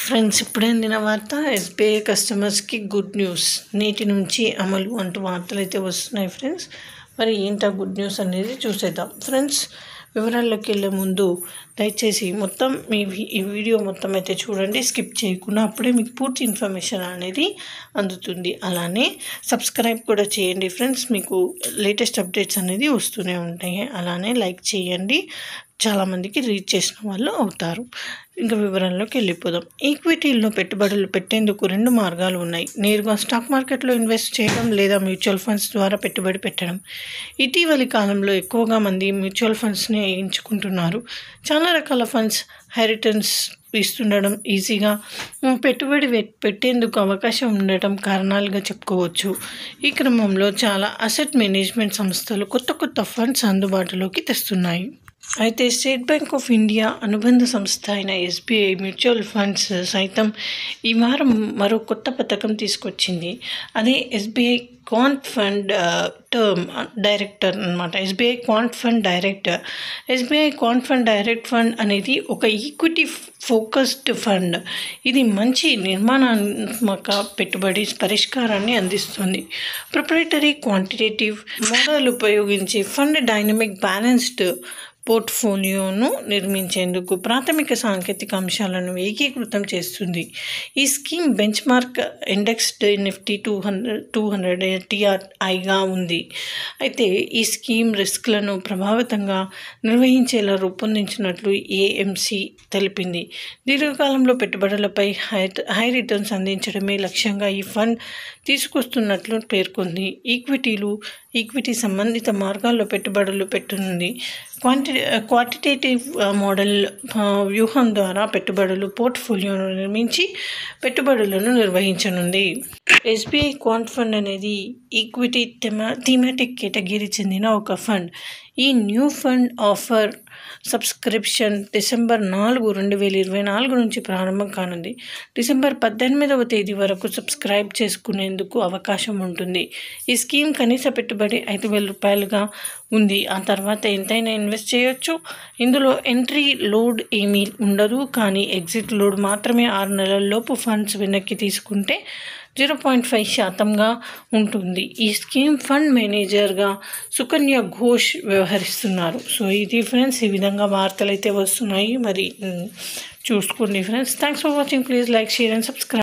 Friends, ఇప్పుడే అందిన వార్త. ఎస్బీఐ కస్టమర్స్కి గుడ్ న్యూస్, నేటి నుంచి అమలు అంటూ వార్తలు అయితే వస్తున్నాయి ఫ్రెండ్స్. మరి ఏంటా గుడ్ న్యూస్ అనేది చూసేద్దాం ఫ్రెండ్స్. వివరాల్లోకి వెళ్ళే ముందు దయచేసి మొత్తం ఈ వీడియో మొత్తం అయితే చూడండి, స్కిప్ చేయకుండా. అప్పుడే మీకు పూర్తి ఇన్ఫర్మేషన్ అనేది అందుతుంది. అలానే సబ్స్క్రైబ్ కూడా చేయండి ఫ్రెండ్స్, మీకు లేటెస్ట్ అప్డేట్స్ అనేది వస్తూనే ఉంటాయి. అలానే లైక్ చేయండి, చాలామందికి రీచ్ చేసిన వాళ్ళు అవుతారు. ఇంకా వివరాల్లోకి వెళ్ళిపోదాం. ఈక్విటీల్లో పెట్టుబడులు పెట్టేందుకు 2 మార్గాలు ఉన్నాయి. నేరుగా స్టాక్ మార్కెట్లో ఇన్వెస్ట్ చేయడం లేదా మ్యూచువల్ ఫండ్స్ ద్వారా పెట్టుబడి పెట్టడం. ఇటీవలి కాలంలో ఎక్కువగా మంది మ్యూచువల్ ఫండ్స్ని ఎంచుకుంటున్నారు. చాలా రకాల ఫండ్స్ హై రిటర్న్స్ ఇస్తుండడం, ఈజీగా పెట్టుబడి పెట్టేందుకు అవకాశం ఉండటం కారణాలుగా చెప్పుకోవచ్చు. ఈ క్రమంలో చాలా అసెట్ మేనేజ్మెంట్ సంస్థలు కొత్త ఫండ్స్ అందుబాటులోకి తెస్తున్నాయి. అయితే స్టేట్ బ్యాంక్ ఆఫ్ ఇండియా అనుబంధ సంస్థ అయిన ఎస్బీఐ మ్యూచువల్ ఫండ్స్ సైతం ఈ వారం మరో కొత్త పథకం తీసుకొచ్చింది. అదే SBI quant fund term director అన్నమాట. SBI quant fund director. SBI quant fund direct fund అనేది ఒక ఈక్విటీ ఫోకస్డ్ ఫండ్. ఇది మంచి నిర్మాణాత్మక పెట్టుబడి పరిష్కారాన్ని అందిస్తుంది. ప్రొప్రైటరీ క్వాంటిటేటివ్ మోడల్ ఉపయోగించి ఫండ్ డైనమిక్ బ్యాలెన్స్డ్ పోర్ట్ఫోలియోను నిర్మించేందుకు ప్రాథమిక సాంకేతిక అంశాలను ఏకీకృతం చేస్తుంది. ఈ scheme bench mark indexed Nifty 200 TRIగా ఉంది. అయితే ఈ స్కీమ్ రిస్క్లను ప్రభావితంగా నిర్వహించేలా రూపొందించినట్లు ఏఎంసీ తెలిపింది. దీర్ఘకాలంలో పెట్టుబడులపై హై రిటర్న్స్ అందించడమే లక్ష్యంగా ఈ ఫండ్ తీసుకొస్తున్నట్లు పేర్కొంది. ఈక్విటీ సంబంధిత మార్గాల్లో పెట్టుబడులు పెట్టనుంది. క్వాంటిటేటివ్ మోడల్ వ్యూహం ద్వారా పోర్ట్ఫోలియోను నిర్మించి పెట్టుబడులను నిర్వహించనుంది. ఎస్బీఐ క్వాంట్ ఫండ్ అనేది ఈక్విటీ థీమాటిక్ కేటగిరీ చెందిన ఒక ఫండ్. ఈ new fund offer subscription December 4, 2024 నుంచి ప్రారంభం కానుంది. డిసెంబర్ 18వ తేదీ వరకు సబ్స్క్రైబ్ చేసుకునేందుకు అవకాశం ఉంటుంది. ఈ స్కీమ్ కనీస పెట్టుబడి $5,000గా ఉంది. ఆ తర్వాత ఎంతైనా ఇన్వెస్ట్ చేయొచ్చు. ఇందులో ఎంట్రీ లోడ్ ఏమీ ఉండదు, కానీ ఎగ్జిట్ లోడ్ మాత్రమే 6 నెలల్లోపు ఫండ్స్ వెనక్కి తీసుకుంటే 0.5% ఉంటుంది. ఈ స్కీమ్ ఫండ్ మేనేజర్గా సుకన్య ఘోష్ వ్యవహరిస్తున్నారు. సో ఇది ఫ్రెండ్స్, ఈ విధంగా వార్తలు అయితే వస్తున్నాయి. మరి చూసుకోండి friends. Thanks for watching. Please like, share and subscribe.